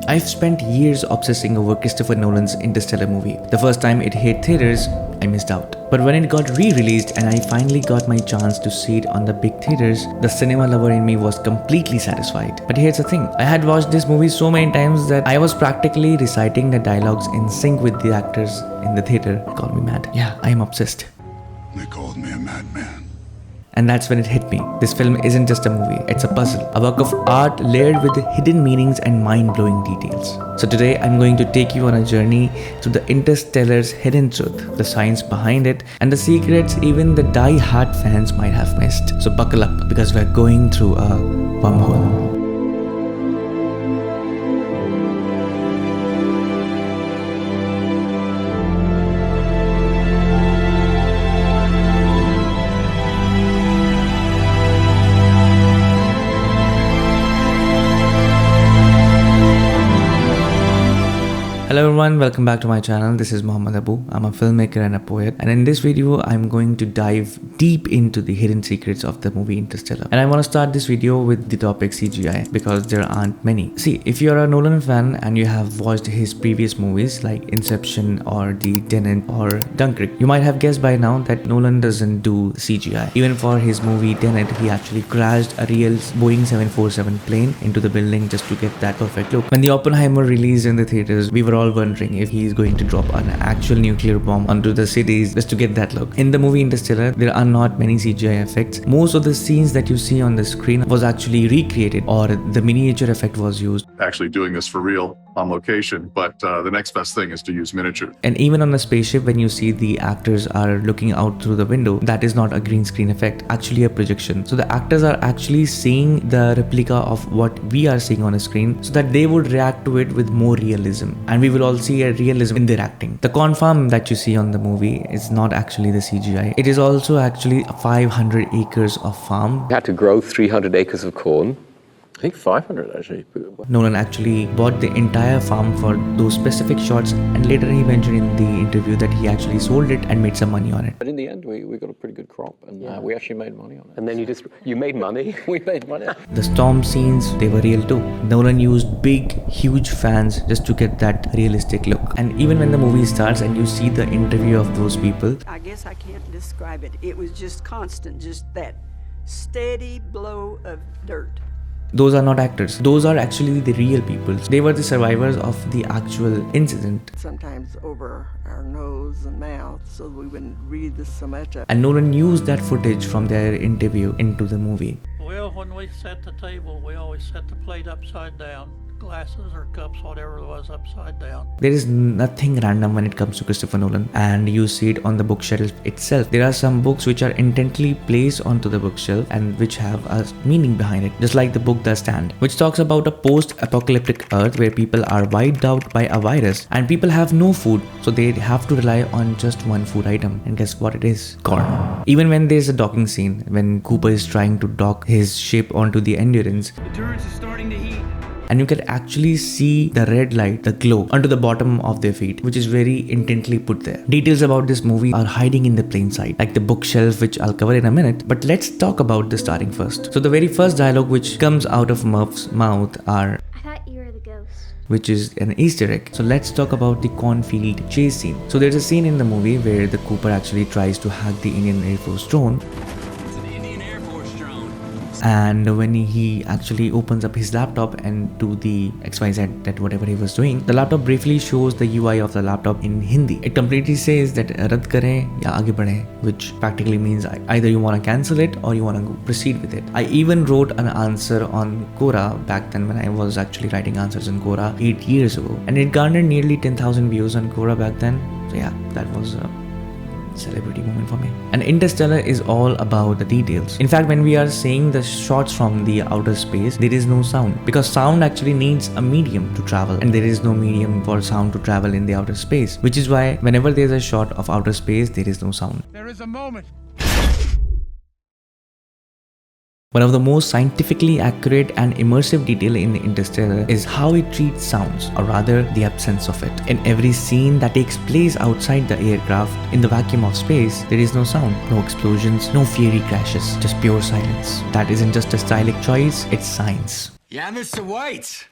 I've spent years obsessing over Christopher Nolan's Interstellar movie. The first time it hit theaters, I missed out. But when it got re-released and I finally got my chance to see it on the big theaters, the cinema lover in me was completely satisfied. But here's the thing, I had watched this movie so many times that I was practically reciting the dialogues in sync with the actors in the theater. They called me mad. Yeah, I am obsessed. They called me a madman. And that's when it hit me. This film isn't just a movie, it's a puzzle. A work of art layered with hidden meanings and mind-blowing details. So today I'm going to take you on a journey through the Interstellar's hidden truth, the science behind it, and the secrets even the die-hard fans might have missed. So buckle up because we're going through a wormhole. Hello everyone, welcome back to my channel. This is Mohammed Abu. I'm a filmmaker and a poet, and in this video I'm going to dive deep into the hidden secrets of the movie Interstellar. And I want to start this video with the topic CGI because there aren't many. See, if you're a Nolan fan and you have watched his previous movies like Inception or The Tenet or Dunkirk, you might have guessed by now that Nolan doesn't do CGI. Even for his movie Tenet, he actually crashed a real Boeing 747 plane into the building just to get that perfect look. When the Oppenheimer released in the theaters, we were all wondering if he's going to drop an actual nuclear bomb onto the cities just to get that look. In the movie Interstellar, there are not many CGI effects. Most of the scenes that you see on the screen was actually recreated or the miniature effect was used. Actually doing this for real on location, but the next best thing is to use miniature. And even on a spaceship, when you see the actors are looking out through the window, that is not a green screen effect, actually a projection. So the actors are actually seeing the replica of what we are seeing on a screen so that they would react to it with more realism. And we will all see a realism in their acting. The corn farm that you see on the movie is not actually the CGI. It is also actually 500 acres of farm. We had to grow 300 acres of corn. I think 500 actually. Nolan actually bought the entire farm for those specific shots, and later he mentioned in the interview that he actually sold it and made some money on it. But in the end, we got a pretty good crop, and we actually made money on it. And then you made money? We made money. The storm scenes, they were real too. Nolan used big, huge fans just to get that realistic look. And even when the movie starts and you see the interview of those people, I guess I can't describe it. It was just constant, just that steady blow of dirt. those are not actors. Those are actually the real people. They were the survivors of the actual incident. Sometimes over our nose and mouth so we wouldn't read this so much. And Nolan used that footage from their interview into the movie. Well, when we set the table, we always set the plate upside down. Glasses or cups, whatever it was, upside down. There is nothing random when it comes to Christopher Nolan, and you see it on the bookshelf itself. There are some books which are intently placed onto the bookshelf and which have a meaning behind it, just like the book The Stand, which talks about a post-apocalyptic earth where people are wiped out by a virus and people have no food, so they have to rely on just one food item, and guess what it is? Corn. Even when there's a docking scene, when Cooper is trying to dock his ship onto the Endurance, The turrets are starting to heat. and you can actually see the red light, the glow, onto the bottom of their feet, which is very intently put there. Details about this movie are hiding in the plain sight, like the bookshelf, which I'll cover in a minute, but let's talk about the starting first. So the very first dialogue which comes out of Murph's mouth are, I thought you were the ghost. which is an Easter egg. So let's talk about the cornfield chase scene. So there's a scene in the movie where the Cooper actually tries to hack the Indian Air Force drone. It's an Indian Air Force drone. And when he actually opens up his laptop and do the XYZ, that whatever he was doing, the laptop briefly shows the UI of the laptop in Hindi. It completely says that rad kare ya aage badhe, which practically means either you want to cancel it or you want to proceed with it. I even wrote an answer on Quora back then when I was actually writing answers on Quora 8 years ago, and it garnered nearly 10,000 views on Quora back then. So yeah, that was a celebrity moment for me. And Interstellar is all about the details. In fact, when we are seeing the shots from the outer space, there is no sound, because sound actually needs a medium to travel, and there is no medium for sound to travel in the outer space, which is why whenever there's a shot of outer space, there is no sound. There is a moment. One of the most scientifically accurate and immersive detail in Interstellar is how it treats sounds, or rather the absence of it. In every scene that takes place outside the aircraft, in the vacuum of space, there is no sound, no explosions, no fiery crashes, just pure silence. That isn't just a stylistic choice, it's science. Yeah, Mr. White.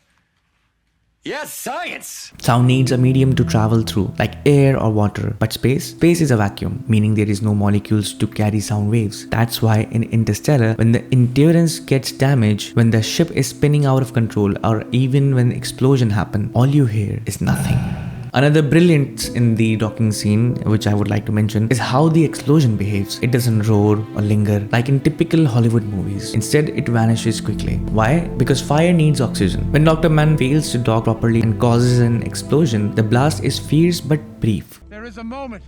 Yes, science! Sound needs a medium to travel through, like air or water. But space is a vacuum, meaning there is no molecules to carry sound waves. That's why in Interstellar, when the endurance gets damaged, when the ship is spinning out of control, or even when explosion happens, all you hear is nothing. Another brilliance in the docking scene, which I would like to mention, is how the explosion behaves. It doesn't roar or linger like in typical Hollywood movies. Instead, it vanishes quickly. Why? Because fire needs oxygen. When Dr. Mann fails to dock properly and causes an explosion, the blast is fierce but brief. There is a moment.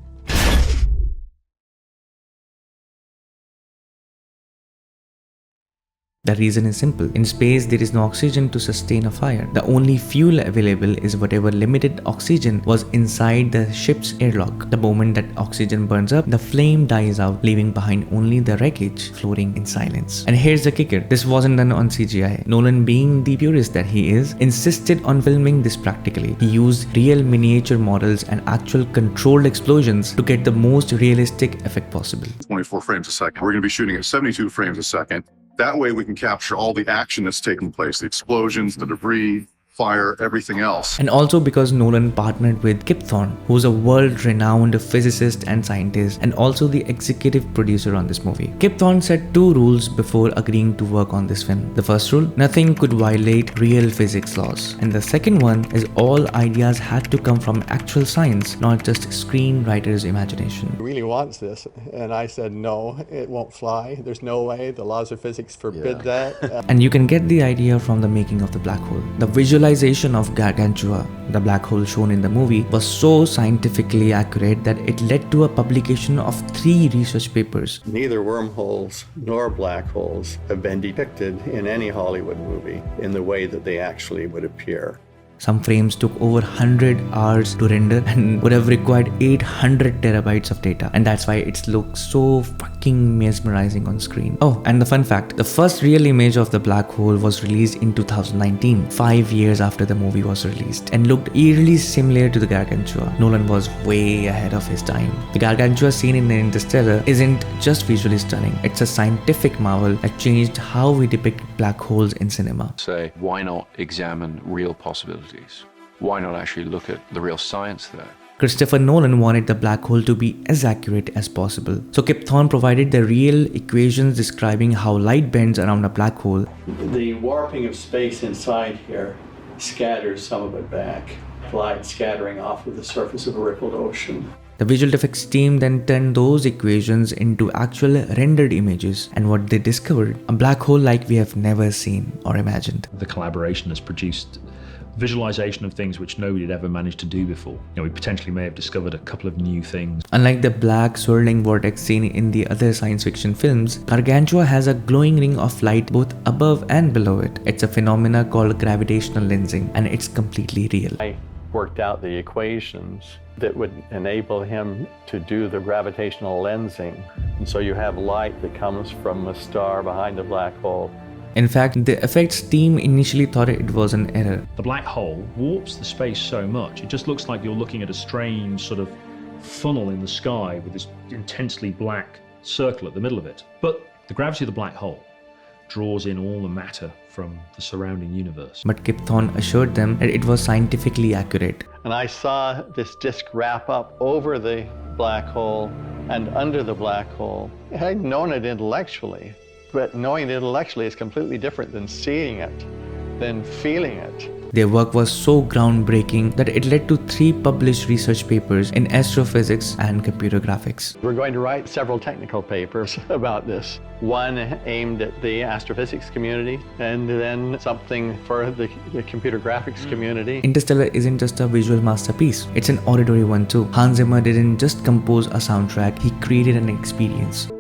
The reason is simple. In space, there is no oxygen to sustain a fire. The only fuel available is whatever limited oxygen was inside the ship's airlock. The moment that oxygen burns up, the flame dies out, leaving behind only the wreckage floating in silence. And here's the kicker. This wasn't done on CGI. Nolan, being the purist that he is, insisted on filming this practically. He used real miniature models and actual controlled explosions to get the most realistic effect possible. 24 frames a second. We're going to be shooting at 72 frames a second. That way we can capture all the action that's taking place, the explosions, the debris, fire, everything else. And also because Nolan partnered with Kip Thorne, who's a world-renowned physicist and scientist, and also the executive producer on this movie. Kip Thorne set 2 rules before agreeing to work on this film. The first rule, nothing could violate real physics laws. And the second one is all ideas had to come from actual science, not just screenwriter's imagination. Really wants this, and I said no, it won't fly. There's no way. The laws of physics forbid that. And you can get the idea from the making of the black hole. The visualization of Gargantua, the black hole shown in the movie, was so scientifically accurate that it led to a publication of 3 research papers. Neither wormholes nor black holes have been depicted in any Hollywood movie in the way that they actually would appear. Some frames took over 100 hours to render and would have required 800 terabytes of data, and that's why it looks so fucking mesmerizing on screen. Oh, and the fun fact, the first real image of the black hole was released in 2019, 5 years after the movie was released, and looked eerily similar to the Gargantua. Nolan was way ahead of his time. The Gargantua scene in Interstellar isn't just visually stunning, it's a scientific marvel that changed how we depict black holes in cinema. Say, why not examine real possibilities? Why not actually look at the real science there? Christopher Nolan wanted the black hole to be as accurate as possible. So Kip Thorne provided the real equations describing how light bends around a black hole. The warping of space inside here scatters some of it back, light scattering off of the surface of a rippled ocean. The visual effects team then turned those equations into actual rendered images, and what they discovered, a black hole like we have never seen or imagined. The collaboration has produced visualization of things which nobody had ever managed to do before. We potentially may have discovered a couple of new things. Unlike the black swirling vortex seen in the other science fiction films, Gargantua has a glowing ring of light both above and below it. It's a phenomena called gravitational lensing, and it's completely real. I worked out the equations that would enable him to do the gravitational lensing. And so you have light that comes from a star behind a black hole. In fact, the effects team initially thought it was an error. The black hole warps the space so much, it just looks like you're looking at a strange sort of funnel in the sky with this intensely black circle at the middle of it. But the gravity of the black hole draws in all the matter from the surrounding universe. But Kip Thorne assured them that it was scientifically accurate. And I saw this disk wrap up over the black hole and under the black hole. I'd known it intellectually, but knowing it intellectually is completely different than seeing it, than feeling it. Their work was so groundbreaking that it led to 3 published research papers in astrophysics and computer graphics. We're going to write several technical papers about this. One aimed at the astrophysics community, and then something for the computer graphics community. Interstellar isn't just a visual masterpiece, it's an auditory one too. Hans Zimmer didn't just compose a soundtrack, he created an experience.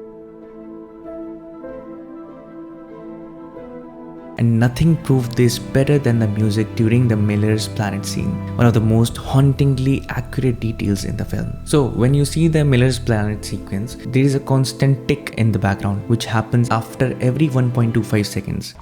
And nothing proved this better than the music during the Miller's Planet scene, one of the most hauntingly accurate details in the film. So when you see the Miller's Planet sequence, there is a constant tick in the background which happens after every 1.25 seconds.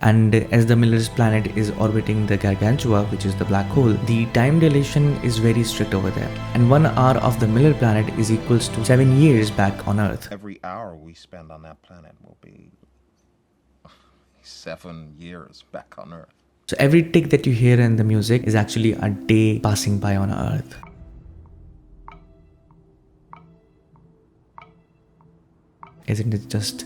And as the Miller's Planet is orbiting the Gargantua, which is the black hole, the time dilation is very strict over there. And 1 hour of the Miller Planet is equals to 7 years back on Earth. Every hour we spend on that planet will be 7 years back on Earth. So every tick that you hear in the music is actually a day passing by on Earth. Isn't it just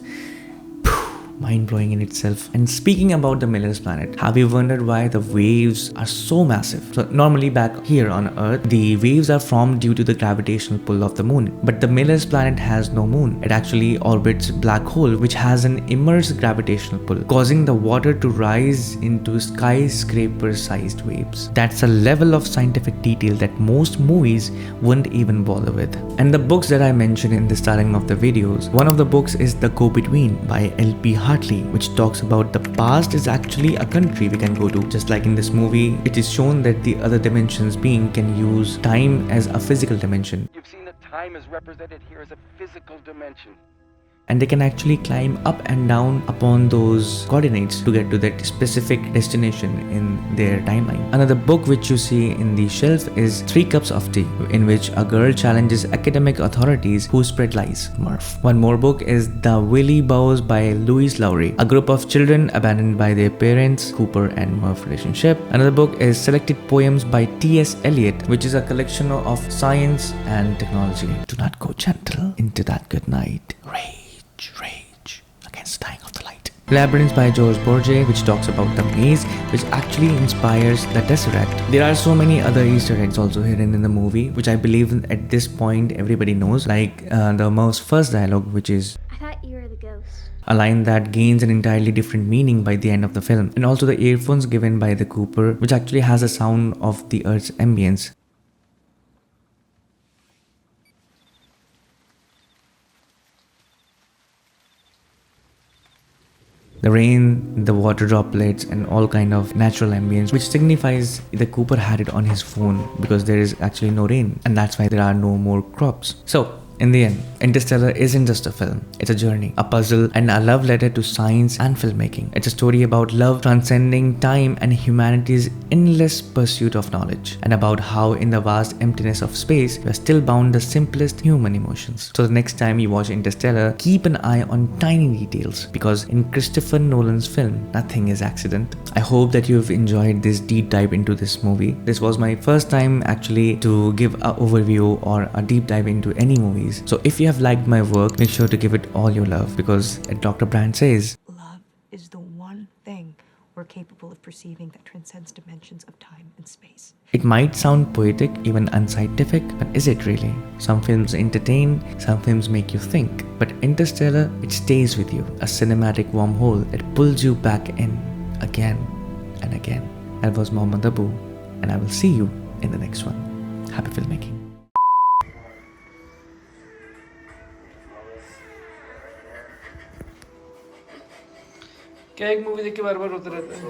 mind-blowing in itself? And speaking about the Miller's planet, have you wondered why the waves are so massive? So normally back here on Earth, the waves are formed due to the gravitational pull of the moon. But the Miller's planet has no moon. It actually orbits black hole, which has an immense gravitational pull, causing the water to rise into skyscraper-sized waves. That's a level of scientific detail that most movies wouldn't even bother with. And the books that I mentioned in the starting of the videos, one of the books is The Go-Between by L.P. Hartley, which talks about the past is actually a country we can go to. Just like in this movie, it is shown that the other dimensions being can use time as a physical dimension. You've seen that time is represented here as a physical dimension. And they can actually climb up and down upon those coordinates to get to that specific destination in their timeline. Another book which you see in the shelf is 3 Cups of Tea, in which a girl challenges academic authorities who spread lies. Murph. One more book is The Willy Bows by Louise Lowry, a group of children abandoned by their parents, Cooper and Murph relationship. Another book is Selected Poems by T.S. Eliot, which is a collection of science and technology. Do not go gentle into that good night. Rage against dying of the light. Labyrinth by George Borges, which talks about the maze, which actually inspires the Tesseract. There are so many other Easter eggs also hidden in the movie, which I believe at this point everybody knows, like the most first dialogue, which is, "I thought you were the ghost." A line that gains an entirely different meaning by the end of the film. And also the earphones given by the Cooper, which actually has a sound of the Earth's ambience. The rain, the water droplets and all kind of natural ambience, which signifies the Cooper had it on his phone because there is actually no rain, and that's why there are no more crops. So in the end, Interstellar isn't just a film, it's a journey, a puzzle and a love letter to science and filmmaking. It's a story about love transcending time and humanity's endless pursuit of knowledge, and about how in the vast emptiness of space, we are still bound the simplest human emotions. So the next time you watch Interstellar, keep an eye on tiny details, because in Christopher Nolan's film, nothing is accident. I hope that you've enjoyed this deep dive into this movie. This was my first time actually to give an overview or a deep dive into any movies. So if you have liked my work, make sure to give it all your love, because as Dr. Brand says, love is the one thing we're capable of perceiving that transcends dimensions of time and space. It might sound poetic, even unscientific, but is it really? Some films entertain, some films make you think, but Interstellar, it stays with you, a cinematic wormhole that pulls you back in again and again. That was Mohammed Abu, and I will see you in the next one. Happy filmmaking. क्या एक movie देख के बार बार रोते रहते हैं?